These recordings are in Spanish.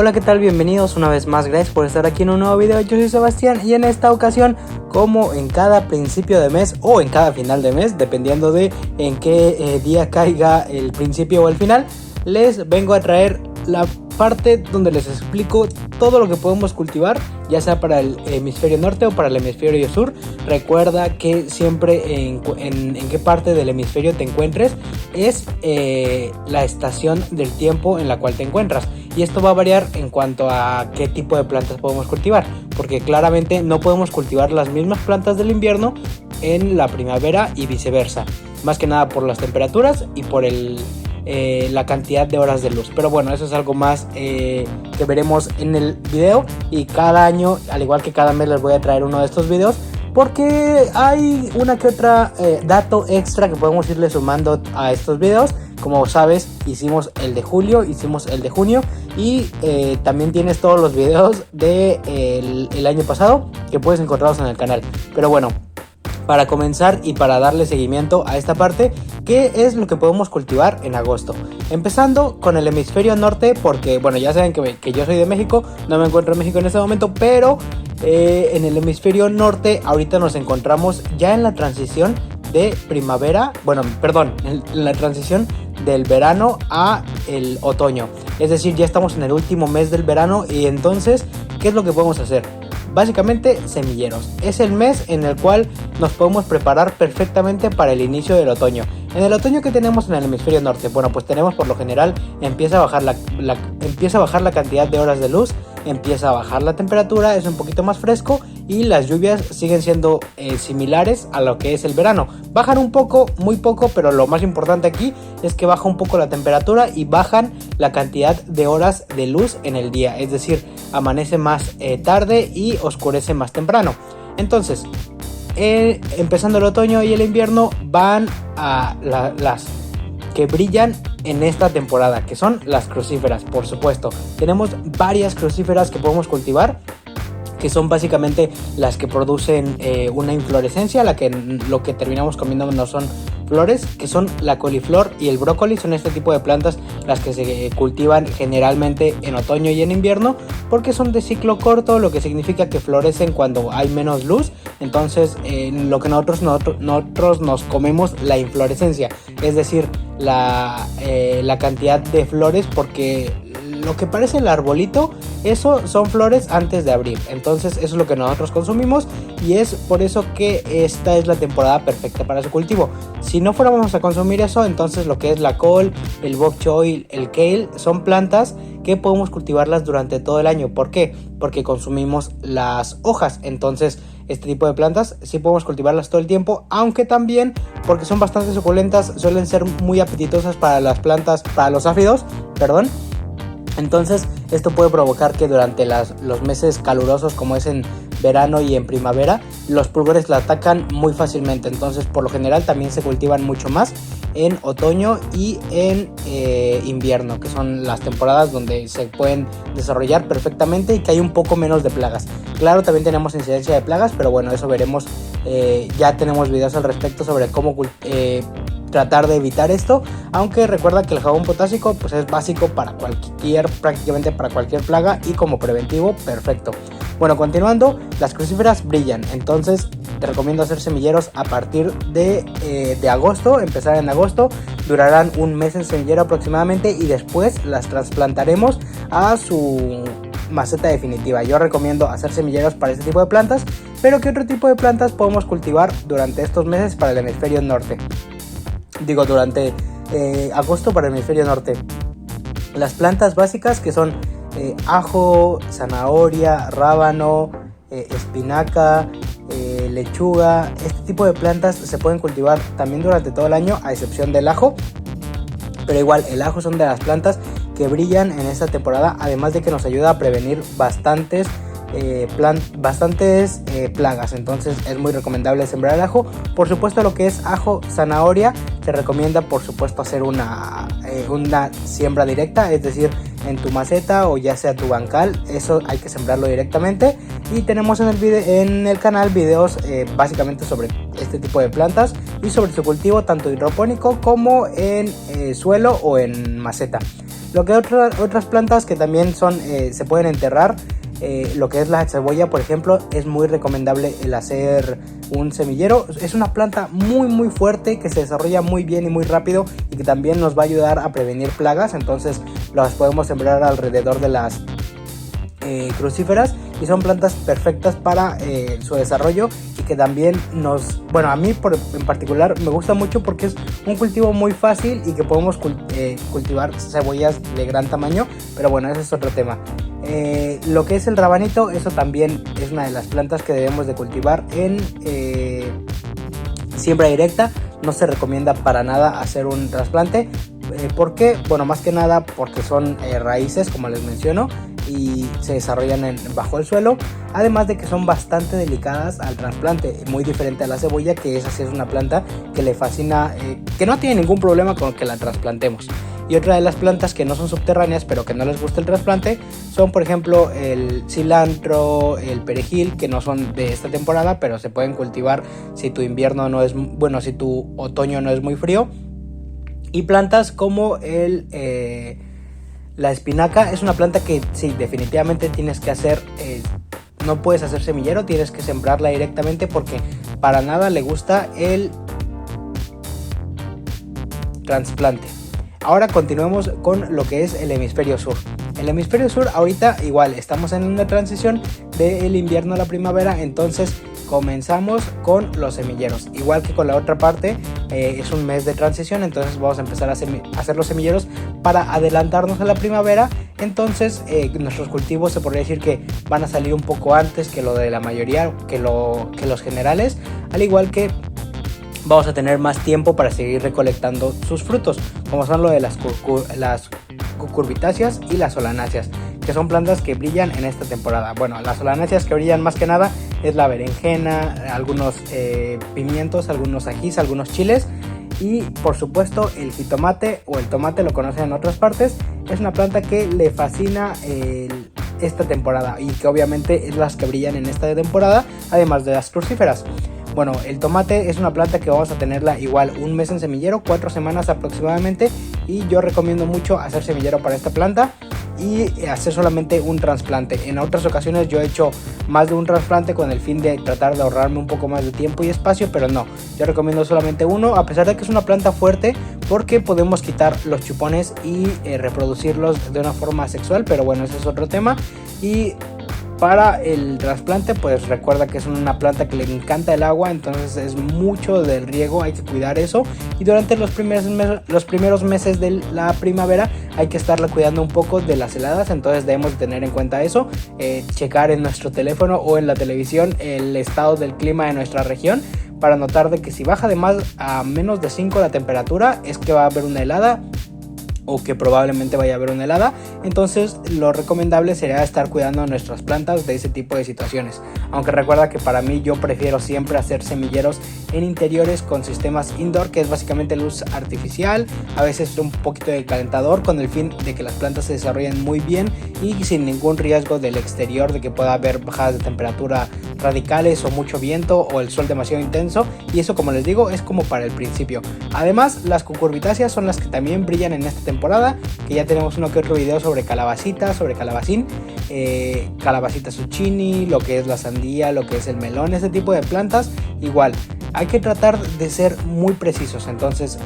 Hola, ¿qué tal? Bienvenidos una vez más, gracias por estar aquí en un nuevo video. Yo soy Sebastián y en esta ocasión, como en cada principio de mes o en cada final de mes, dependiendo de en qué día caiga el principio o el final, les vengo a traer la parte donde les explico todo lo que podemos cultivar, ya sea para el hemisferio norte o para el hemisferio sur. Recuerda que siempre en qué parte del hemisferio te encuentres es la estación del tiempo en la cual te encuentras, y esto va a variar en cuanto a qué tipo de plantas podemos cultivar, porque claramente no podemos cultivar las mismas plantas del invierno en la primavera y viceversa, más que nada por las temperaturas y por la cantidad de horas de luz. Pero bueno, eso es algo más que veremos en el video, y cada año, al igual que cada mes, les voy a traer uno de estos videos porque hay una que otra dato extra que podemos irle sumando a estos videos. Como sabes, hicimos el de julio, hicimos el de junio, y también tienes todos los videos del año pasado que puedes encontrarlos en el canal. Pero bueno, para comenzar y para darle seguimiento a esta parte, ¿qué es lo que podemos cultivar en agosto? Empezando con el hemisferio norte, porque bueno, ya saben que yo soy de México, no me encuentro en México en este momento, pero en el hemisferio norte ahorita nos encontramos ya en la transición de primavera, en la transición del verano a el otoño. Es decir, ya estamos en el último mes del verano, y entonces, ¿qué es lo que podemos hacer? Básicamente semilleros. Es el mes en el cual nos podemos preparar perfectamente para el inicio del otoño. En el otoño, ¿qué tenemos en el hemisferio norte? Bueno, pues tenemos, por lo general, empieza a bajar la cantidad de horas de luz, empieza a bajar la temperatura, es un poquito más fresco, y las lluvias siguen siendo similares a lo que es el verano. Bajan un poco, muy poco, pero lo más importante aquí es que baja un poco la temperatura y bajan la cantidad de horas de luz en el día. Es decir, amanece más tarde y oscurece más temprano. Entonces, empezando el otoño y el invierno, van a las que brillan en esta temporada, que son las crucíferas. Por supuesto, tenemos varias crucíferas que podemos cultivar, que son básicamente las que producen una inflorescencia, lo que terminamos comiendo no son flores, que son la coliflor y el brócoli. Son este tipo de plantas las que se cultivan generalmente en otoño y en invierno, porque son de ciclo corto, lo que significa que florecen cuando hay menos luz. Entonces lo que nosotros nos comemos la inflorescencia, es decir, la cantidad de flores, porque lo que parece el arbolito, eso son flores antes de abrir. Entonces eso es lo que nosotros consumimos, y es por eso que esta es la temporada perfecta para su cultivo. Si no fuéramos a consumir eso, entonces lo que es la col, el bok choy, el kale, son plantas que podemos cultivarlas durante todo el año. ¿Por qué? Porque consumimos las hojas. Entonces este tipo de plantas sí podemos cultivarlas todo el tiempo, aunque también, porque son bastante suculentas, suelen ser muy apetitosas para las plantas, para los áfidos, perdón. Entonces esto puede provocar que durante los meses calurosos, como es en verano y en primavera, los pulgones la atacan muy fácilmente. Entonces, por lo general, también se cultivan mucho más en otoño y en invierno, que son las temporadas donde se pueden desarrollar perfectamente y que hay un poco menos de plagas. Claro, también tenemos incidencia de plagas, pero bueno, eso veremos. Ya tenemos videos al respecto sobre cómo tratar de evitar esto, aunque recuerda que el jabón potásico pues es básico prácticamente para cualquier plaga, y como preventivo perfecto. Bueno, continuando, las crucíferas brillan, entonces te recomiendo hacer semilleros a partir de agosto. Empezar en agosto, durarán un mes en semillero aproximadamente, y después las trasplantaremos a su maceta definitiva. Yo recomiendo hacer semilleros para este tipo de plantas, pero ¿qué otro tipo de plantas podemos cultivar durante estos meses para el hemisferio norte? Durante agosto para el hemisferio norte. Las plantas básicas, que son ajo, zanahoria, rábano, espinaca, lechuga. Este tipo de plantas se pueden cultivar también durante todo el año, a excepción del ajo. Pero igual, el ajo son de las plantas que brillan en esta temporada, además de que nos ayuda a prevenir bastantes plagas. Entonces es muy recomendable sembrar el ajo. Por supuesto, lo que es ajo, zanahoria, se recomienda por supuesto hacer una siembra directa, es decir, en tu maceta o ya sea tu bancal. Eso hay que sembrarlo directamente, y tenemos en el canal videos básicamente sobre este tipo de plantas y sobre su cultivo tanto hidropónico como en suelo o en maceta. Lo que otras plantas que también son se pueden enterrar, lo que es la cebolla, por ejemplo, es muy recomendable el hacer un semillero. Es una planta muy fuerte que se desarrolla muy bien y muy rápido y que también nos va a ayudar a prevenir plagas. Entonces las podemos sembrar alrededor de las crucíferas y son plantas perfectas para su desarrollo, y que también a mí en particular me gusta mucho porque es un cultivo muy fácil y que podemos cultivar cebollas de gran tamaño, pero bueno, ese es otro tema. Lo que es el rabanito, eso también es una de las plantas que debemos de cultivar en siembra directa. No se recomienda para nada hacer un trasplante. ¿Por qué? Bueno, más que nada porque son raíces, como les menciono, y se desarrollan bajo el suelo, además de que son bastante delicadas al trasplante, muy diferente a la cebolla, que esa sí es una planta que le fascina, que no tiene ningún problema con que la trasplantemos. Y otra de las plantas que no son subterráneas pero que no les gusta el trasplante son, por ejemplo, el cilantro, el perejil, que no son de esta temporada pero se pueden cultivar si tu si tu otoño no es muy frío. Y plantas como la espinaca, es una planta que sí, definitivamente tienes que hacer, no puedes hacer semillero, tienes que sembrarla directamente porque para nada le gusta el trasplante. Ahora continuemos con lo que es el hemisferio sur. El hemisferio sur ahorita igual estamos en una transición del invierno a la primavera, entonces comenzamos con los semilleros. Igual que con la otra parte, es un mes de transición, entonces vamos a empezar a hacer los semilleros para adelantarnos a la primavera. Entonces nuestros cultivos se podría decir que van a salir un poco antes que lo de la mayoría, que los generales, al igual que vamos a tener más tiempo para seguir recolectando sus frutos, como son lo de las cucurbitáceas y las solanáceas, que son plantas que brillan en esta temporada. Bueno, las solanáceas que brillan más que nada es la berenjena, algunos pimientos, algunos ajís, algunos chiles, y por supuesto el jitomate, o el tomate lo conocen en otras partes. Es una planta que le fascina esta temporada y que obviamente es las que brillan en esta temporada, además de las crucíferas. Bueno, el tomate es una planta que vamos a tenerla igual un mes en semillero, 4 semanas aproximadamente, y yo recomiendo mucho hacer semillero para esta planta y hacer solamente un trasplante. En otras ocasiones yo he hecho más de un trasplante con el fin de tratar de ahorrarme un poco más de tiempo y espacio, pero no, yo recomiendo solamente uno, a pesar de que es una planta fuerte, porque podemos quitar los chupones y reproducirlos de una forma sexual, pero bueno, ese es otro tema. Y para el trasplante, pues recuerda que es una planta que le encanta el agua, entonces es mucho del riego, hay que cuidar eso. Y durante los primeros meses de la primavera hay que estarla cuidando un poco de las heladas, entonces debemos tener en cuenta eso, checar en nuestro teléfono o en la televisión el estado del clima de nuestra región, para notar de que si baja de más a menos de 5 la temperatura es que va a haber una helada, o que probablemente vaya a haber una helada. Entonces lo recomendable sería estar cuidando nuestras plantas de ese tipo de situaciones, aunque recuerda que para mí yo prefiero siempre hacer semilleros en interiores con sistemas indoor, que es básicamente luz artificial, a veces un poquito de calentador, con el fin de que las plantas se desarrollen muy bien y sin ningún riesgo del exterior, de que pueda haber bajadas de temperatura radicales o mucho viento o el sol demasiado intenso, y eso, como les digo, es como para el principio. Además, las cucurbitáceas son las que también brillan en esta temporada, que ya tenemos uno que otro video sobre calabacita, sobre calabacín, calabacita zucchini, lo que es la sandía, lo que es el melón, ese tipo de plantas. Igual hay que tratar de ser muy precisos, entonces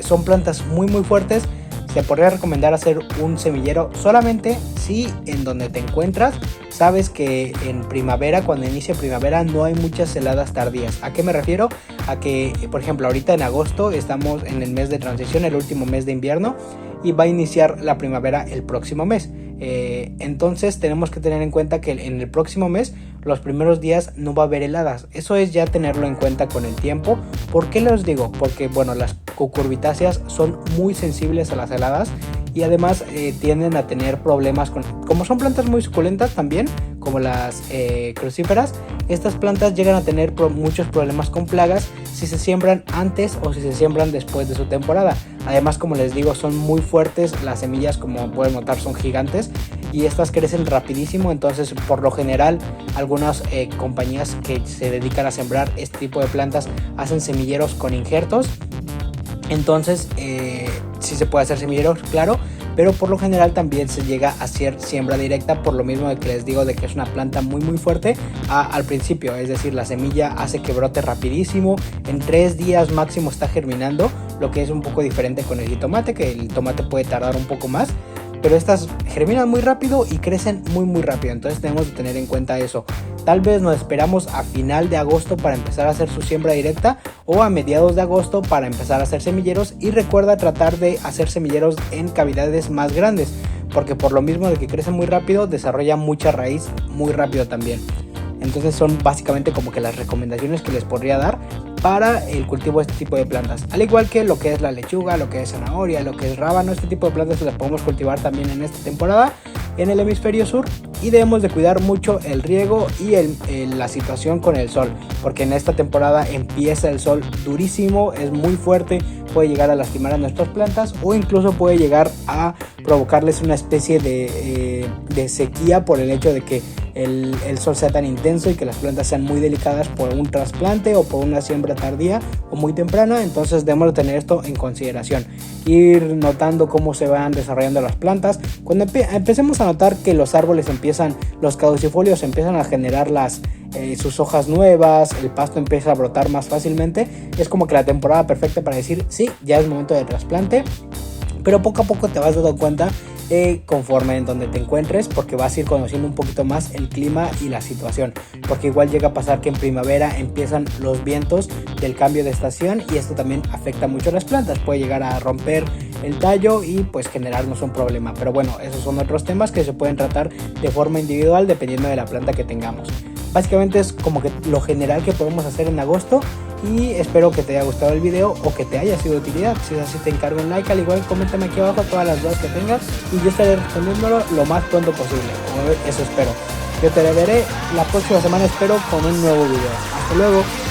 son plantas muy fuertes. Se podría recomendar hacer un semillero solamente si en donde te encuentras sabes que en primavera, cuando inicia primavera, no hay muchas heladas tardías. ¿A qué me refiero? A que, por ejemplo, ahorita en agosto estamos en el mes de transición, el último mes de invierno, y va a iniciar la primavera el próximo mes. Entonces tenemos que tener en cuenta que en el próximo mes, los primeros días, no va a haber heladas. Eso es ya tenerlo en cuenta con el tiempo. ¿Por qué les digo? Porque bueno, las cucurbitáceas son muy sensibles a las heladas y además tienden a tener problemas como son plantas muy suculentas también, como las crucíferas. Estas plantas llegan a tener muchos problemas con plagas si se siembran antes o si se siembran después de su temporada. Además, como les digo, son muy fuertes, las semillas, como pueden notar, son gigantes y estas crecen rapidísimo. Entonces, por lo general, algunas compañías que se dedican a sembrar este tipo de plantas hacen semilleros con injertos. Entonces sí se puede hacer semilleros, claro, pero por lo general también se llega a hacer siembra directa, por lo mismo de que les digo de que es una planta muy fuerte al principio, es decir, la semilla hace que brote rapidísimo, en 3 días máximo está germinando, lo que es un poco diferente con el jitomate, que el tomate puede tardar un poco más, pero estas germinan muy rápido y crecen muy rápido, entonces tenemos que tener en cuenta eso. Tal vez nos esperamos a final de agosto para empezar a hacer su siembra directa o a mediados de agosto para empezar a hacer semilleros, y recuerda tratar de hacer semilleros en cavidades más grandes, porque por lo mismo de que crece muy rápido desarrolla mucha raíz muy rápido también. Entonces son básicamente como que las recomendaciones que les podría dar para el cultivo de este tipo de plantas, al igual que lo que es la lechuga, lo que es zanahoria, lo que es rábano. Este tipo de plantas las podemos cultivar también en esta temporada en el hemisferio sur, y debemos de cuidar mucho el riego y la situación con el sol, porque en esta temporada empieza el sol durísimo, es muy fuerte, puede llegar a lastimar a nuestras plantas o incluso puede llegar a provocarles una especie de sequía por el hecho de que el sol sea tan intenso y que las plantas sean muy delicadas por un trasplante o por una siembra tardía o muy temprana. Entonces debemos tener esto en consideración, ir notando cómo se van desarrollando las plantas. Cuando empecemos a notar que los árboles los caducifolios empiezan a generar sus hojas nuevas, el pasto empieza a brotar más fácilmente, es como que la temporada perfecta para decir sí, ya es momento de trasplante. Pero poco a poco te vas dando cuenta conforme en donde te encuentres, porque vas a ir conociendo un poquito más el clima y la situación, porque igual llega a pasar que en primavera empiezan los vientos del cambio de estación y esto también afecta mucho a las plantas, puede llegar a romper el tallo y pues generarnos un problema. Pero bueno, esos son otros temas que se pueden tratar de forma individual dependiendo de la planta que tengamos. Básicamente es como que lo general que podemos hacer en agosto, y espero que te haya gustado el video o que te haya sido de utilidad. Si es así, te encargo un like, al igual coméntame aquí abajo todas las dudas que tengas y yo estaré respondiéndolo lo más pronto posible, o eso espero. Yo te veré la próxima semana, espero, con un nuevo video. Hasta luego.